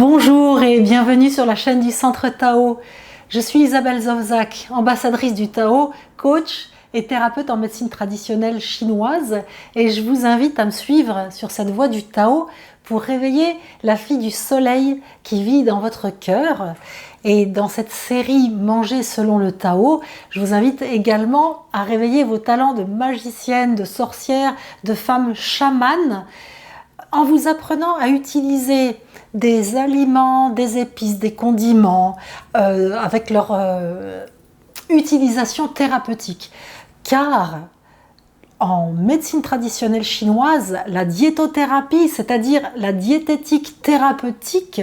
Bonjour et bienvenue sur la chaîne du Centre Tao. Je suis Isabelle Zovzak, ambassadrice du Tao, coach et thérapeute en médecine traditionnelle chinoise, et je vous invite à me suivre sur cette voie du Tao pour réveiller la fille du soleil qui vit dans votre cœur. Et dans cette série Manger selon le Tao, je vous invite également à réveiller vos talents de magicienne, de sorcière, de femme chamane, en vous apprenant à utiliser des aliments, des épices, des condiments, avec leur utilisation thérapeutique. Car en médecine traditionnelle chinoise, la diétothérapie, c'est-à-dire la diététique thérapeutique,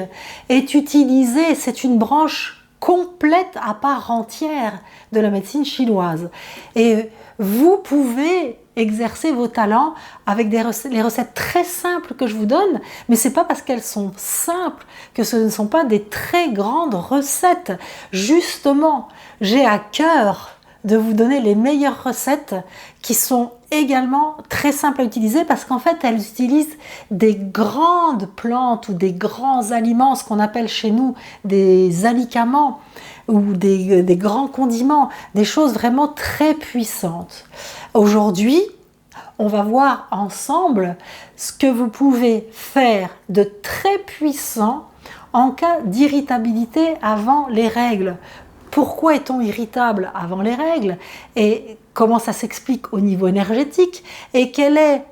est utilisée, c'est une branche complète à part entière de la médecine chinoise. Et vous pouvez exercer vos talents avec les recettes très simples que je vous donne, mais c'est pas parce qu'elles sont simples que ce ne sont pas des très grandes recettes. Justement, j'ai à cœur de vous donner les meilleures recettes qui sont également très simples à utiliser parce qu'en fait elles utilisent des grandes plantes ou des grands aliments, ce qu'on appelle chez nous des alicaments ou des grands condiments, des choses vraiment très puissantes. Aujourd'hui, on va voir ensemble ce que vous pouvez faire de très puissant en cas d'irritabilité avant les règles. Pourquoi est-on irritable avant les règles et comment ça s'explique au niveau énergétique et quelle est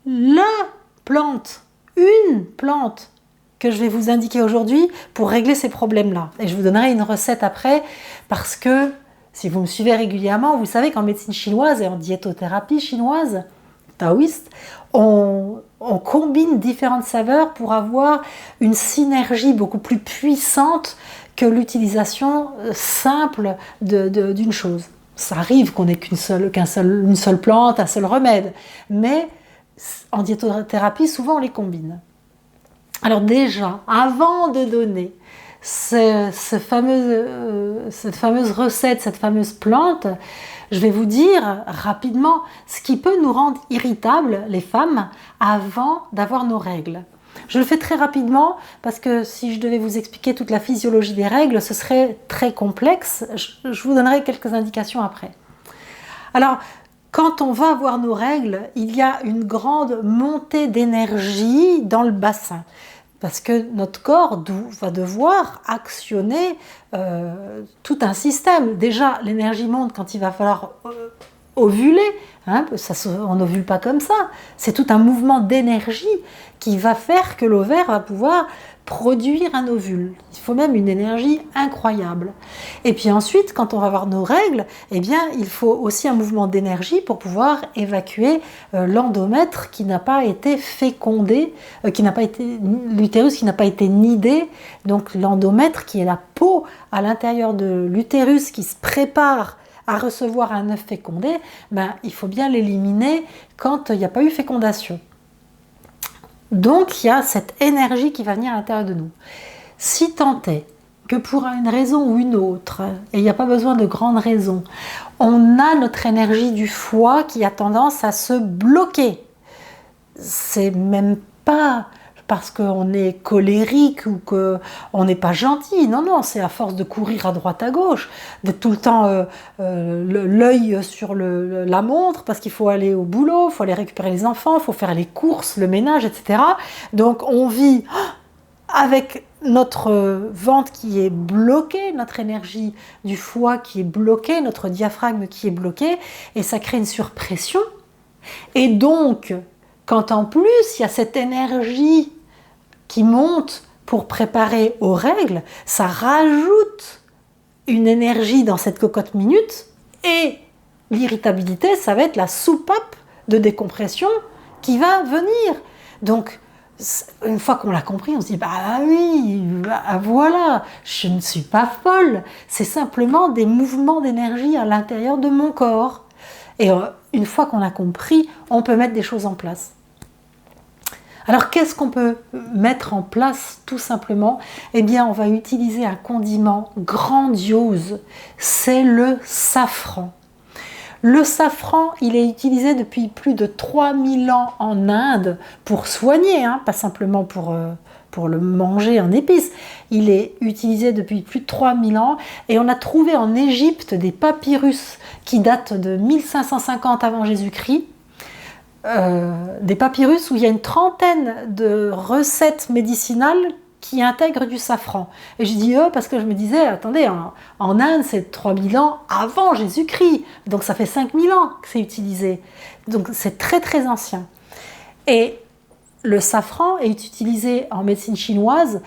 la plante, une plante que je vais vous indiquer aujourd'hui pour régler ces problèmes-là. Et je vous donnerai une recette après parce que si vous me suivez régulièrement, vous savez qu'en médecine chinoise et en diétothérapie chinoise, taoïste, on combine différentes saveurs pour avoir une synergie beaucoup plus puissante que l'utilisation simple d'une chose. Ça arrive qu'on n'ait une seule plante, un seul remède, mais en diétothérapie, souvent on les combine. Alors déjà, avant de donner cette fameuse recette, cette fameuse plante, je vais vous dire rapidement ce qui peut nous rendre irritables, les femmes, avant d'avoir nos règles. Je le fais très rapidement parce que si je devais vous expliquer toute la physiologie des règles, ce serait très complexe. Je vous donnerai quelques indications après. Alors, quand on va avoir nos règles, il y a une grande montée d'énergie dans le bassin. Parce que notre corps va devoir actionner tout un système. Déjà, l'énergie monte quand il va falloir ovuler. Hein, on n'ovule pas comme ça. C'est tout un mouvement d'énergie qui va faire que l'ovaire va pouvoir produire un ovule. Il faut même une énergie incroyable. Et puis ensuite, quand on va avoir nos règles, eh bien, il faut aussi un mouvement d'énergie pour pouvoir évacuer l'endomètre qui n'a pas été fécondé, l'utérus qui n'a pas été nidé. Donc l'endomètre qui est la peau à l'intérieur de l'utérus qui se prépare à recevoir un œuf fécondé, il faut bien l'éliminer quand il n'y a pas eu fécondation. Donc il y a cette énergie qui va venir à l'intérieur de nous. Si tant est que pour une raison ou une autre, et il n'y a pas besoin de grandes raisons, on a notre énergie du foie qui a tendance à se bloquer. C'est même pas parce qu'on est colérique ou qu'on n'est pas gentil. Non, c'est à force de courir à droite à gauche, d'être tout le temps l'œil sur la montre parce qu'il faut aller au boulot, il faut aller récupérer les enfants, il faut faire les courses, le ménage, etc. Donc on vit avec notre ventre qui est bloqué, notre énergie du foie qui est bloquée, notre diaphragme qui est bloqué, et ça crée une surpression. Et donc, quand en plus il y a cette énergie qui monte pour préparer aux règles, ça rajoute une énergie dans cette cocotte minute et l'irritabilité, ça va être la soupape de décompression qui va venir. Donc, une fois qu'on l'a compris, on se dit voilà, je ne suis pas folle, c'est simplement des mouvements d'énergie à l'intérieur de mon corps. Et une fois qu'on a compris, on peut mettre des choses en place. Alors qu'est-ce qu'on peut mettre en place tout simplement? Eh bien, on va utiliser un condiment grandiose, c'est le safran. Le safran, il est utilisé depuis plus de 3000 ans en Inde pour soigner, pas simplement pour pour le manger en épices. Il est utilisé depuis plus de 3000 ans et on a trouvé en Égypte des papyrus qui datent de 1550 avant Jésus-Christ. Des papyrus où il y a une trentaine de recettes médicinales qui intègrent du safran. Et je dis parce que je me disais, attendez, en Inde c'est 3000 ans avant Jésus-Christ, donc ça fait 5000 ans que c'est utilisé. Donc c'est très très ancien. Et le safran est utilisé en médecine chinoise.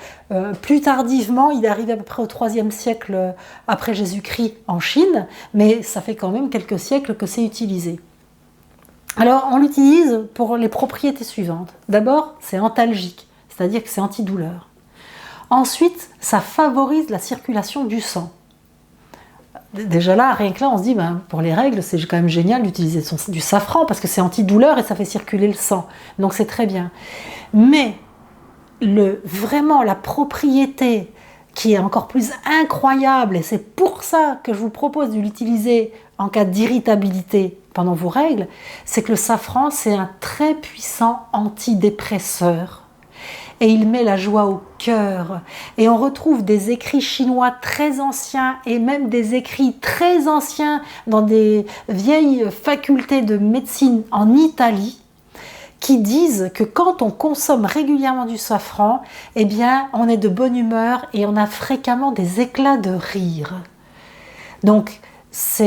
Plus tardivement, il est arrivé à peu près au IIIe siècle après Jésus-Christ en Chine, mais ça fait quand même quelques siècles que c'est utilisé. Alors, on l'utilise pour les propriétés suivantes. D'abord, c'est antalgique, c'est-à-dire que c'est antidouleur. Ensuite, ça favorise la circulation du sang. Déjà là, rien que là, on se dit, pour les règles, c'est quand même génial d'utiliser du safran parce que c'est antidouleur et ça fait circuler le sang. Donc c'est très bien. Mais vraiment la propriété qui est encore plus incroyable, et c'est pour ça que je vous propose de l'utiliser en cas d'irritabilité pendant vos règles, c'est que le safran, c'est un très puissant antidépresseur. Et il met la joie au cœur. Et on retrouve des écrits chinois très anciens et même des écrits très anciens dans des vieilles facultés de médecine en Italie qui disent que quand on consomme régulièrement du safran, eh bien, on est de bonne humeur et on a fréquemment des éclats de rire. Donc, ça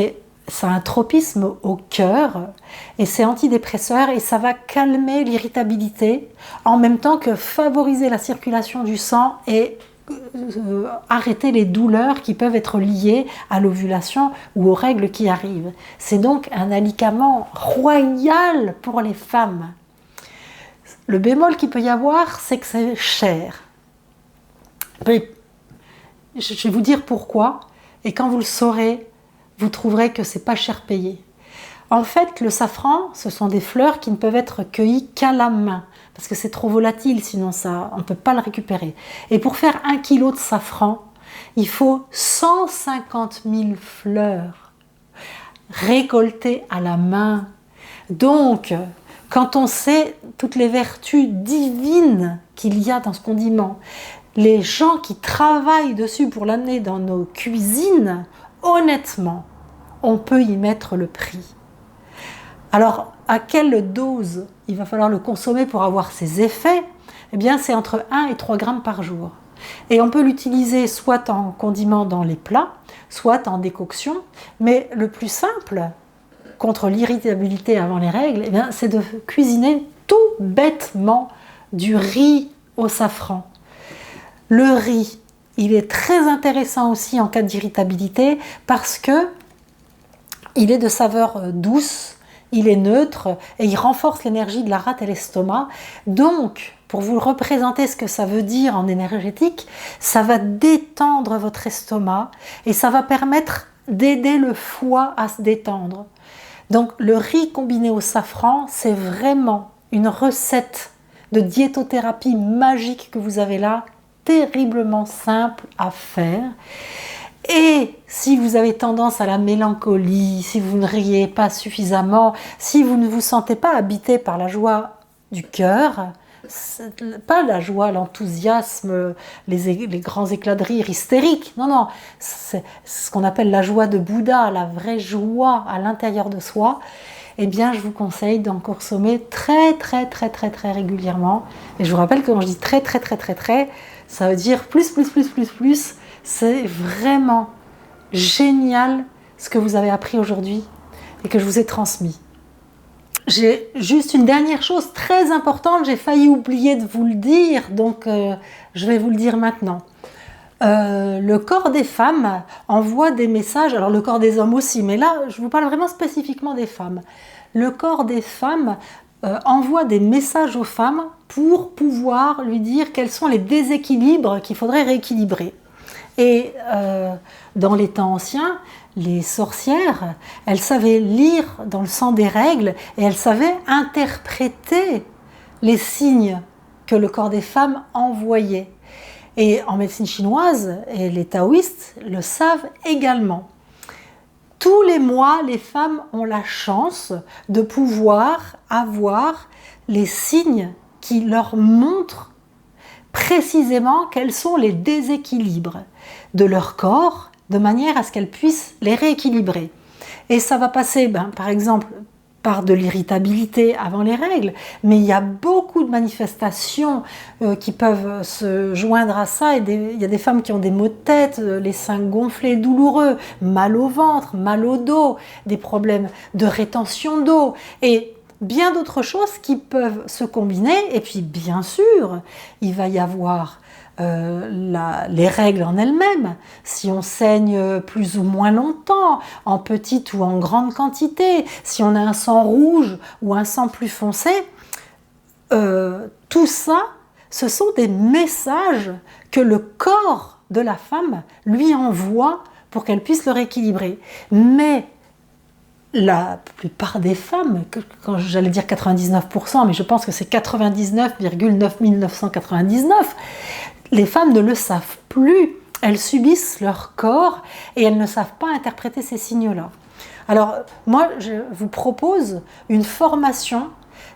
a un tropisme au cœur et c'est antidépresseur et ça va calmer l'irritabilité en même temps que favoriser la circulation du sang et arrêter les douleurs qui peuvent être liées à l'ovulation ou aux règles qui arrivent. C'est donc un médicament royal pour les femmes. Le bémol qu'il peut y avoir, c'est que c'est cher. Mais je vais vous dire pourquoi et quand vous le saurez, vous trouverez que c'est pas cher payé. En fait, le safran, ce sont des fleurs qui ne peuvent être cueillies qu'à la main, parce que c'est trop volatile, sinon on ne peut pas le récupérer. Et pour faire 1 kilo de safran, il faut 150 000 fleurs récoltées à la main. Donc, quand on sait toutes les vertus divines qu'il y a dans ce condiment, les gens qui travaillent dessus pour l'amener dans nos cuisines, honnêtement, on peut y mettre le prix. Alors, à quelle dose il va falloir le consommer pour avoir ses effets? Eh bien, c'est entre 1 et 3 grammes par jour. Et on peut l'utiliser soit en condiment dans les plats, soit en décoction. Mais le plus simple, contre l'irritabilité avant les règles, eh bien, c'est de cuisiner tout bêtement du riz au safran. Le riz, il est très intéressant aussi en cas d'irritabilité parce que il est de saveur douce, il est neutre et il renforce l'énergie de la rate et l'estomac. Donc, pour vous représenter ce que ça veut dire en énergétique, ça va détendre votre estomac et ça va permettre d'aider le foie à se détendre. Donc, le riz combiné au safran, c'est vraiment une recette de diétothérapie magique que vous avez là, terriblement simple à faire. Et si vous avez tendance à la mélancolie, si vous ne riez pas suffisamment, si vous ne vous sentez pas habité par la joie du cœur, pas la joie, l'enthousiasme, les grands éclats de rire hystériques, non, c'est ce qu'on appelle la joie de Bouddha, la vraie joie à l'intérieur de soi, eh bien je vous conseille d'en consommer très régulièrement. Et je vous rappelle que quand je dis très, ça veut dire plus, c'est vraiment génial ce que vous avez appris aujourd'hui et que je vous ai transmis. J'ai juste une dernière chose très importante, j'ai failli oublier de vous le dire, donc je vais vous le dire maintenant. Le corps des femmes envoie des messages, alors le corps des hommes aussi, mais là je vous parle vraiment spécifiquement des femmes. Le corps des femmes envoie des messages aux femmes pour pouvoir lui dire quels sont les déséquilibres qu'il faudrait rééquilibrer. Et dans les temps anciens, les sorcières, elles savaient lire dans le sang des règles et elles savaient interpréter les signes que le corps des femmes envoyait. Et en médecine chinoise, et les taoïstes le savent également. Tous les mois, les femmes ont la chance de pouvoir avoir les signes qui leur montrent précisément quels sont les déséquilibres de leur corps, de manière à ce qu'elles puissent les rééquilibrer. Et ça va passer, par exemple, par de l'irritabilité avant les règles, mais il y a beaucoup de manifestations qui peuvent se joindre à ça. Il y a des femmes qui ont des maux de tête, les seins gonflés, douloureux, mal au ventre, mal au dos, des problèmes de rétention d'eau et bien d'autres choses qui peuvent se combiner. Et puis bien sûr, il va y avoir les règles en elles-mêmes, si on saigne plus ou moins longtemps, en petite ou en grande quantité, si on a un sang rouge ou un sang plus foncé, tout ça, ce sont des messages que le corps de la femme lui envoie pour qu'elle puisse le rééquilibrer. Mais la plupart des femmes, quand j'allais dire 99%, mais je pense que c'est 99,9999, les femmes ne le savent plus, elles subissent leur corps et elles ne savent pas interpréter ces signaux-là. Alors moi, je vous propose une formation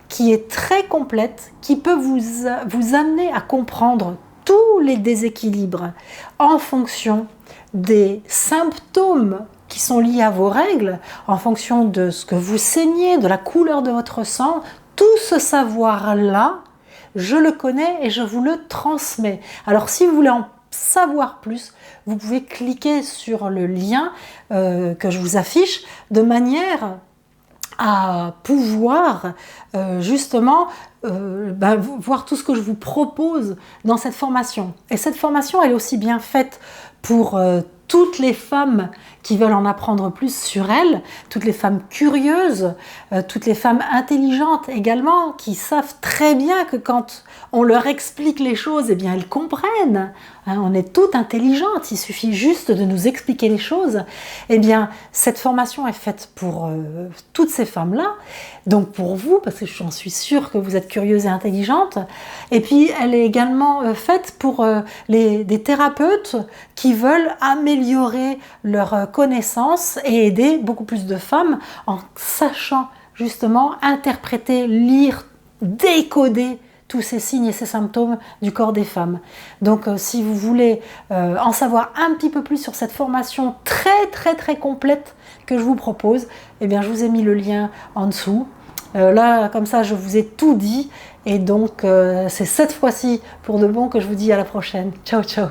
qui est très complète, qui peut vous amener à comprendre tous les déséquilibres en fonction des symptômes qui sont liés à vos règles, en fonction de ce que vous saignez, de la couleur de votre sang. Tout ce savoir-là, je le connais et je vous le transmets. Alors si vous voulez en savoir plus, vous pouvez cliquer sur le lien que je vous affiche de manière à pouvoir justement voir tout ce que je vous propose dans cette formation. Et cette formation, elle est aussi bien faite pour toutes les femmes qui veulent en apprendre plus sur elles, toutes les femmes curieuses, toutes les femmes intelligentes également, qui savent très bien que quand on leur explique les choses, eh bien elles comprennent. Hein, on est toutes intelligentes, il suffit juste de nous expliquer les choses. Eh bien, cette formation est faite pour toutes ces femmes-là, donc pour vous, parce que j'en suis sûre que vous êtes curieuses et intelligentes. Et puis, elle est également faite pour des thérapeutes qui veulent améliorer leur connaissance et aider beaucoup plus de femmes en sachant justement interpréter, lire, décoder tous ces signes et ces symptômes du corps des femmes. Donc si vous voulez en savoir un petit peu plus sur cette formation très complète que je vous propose, eh bien je vous ai mis le lien en dessous. Là, comme ça, je vous ai tout dit. Et donc, c'est cette fois-ci pour de bon que je vous dis à la prochaine. Ciao, ciao.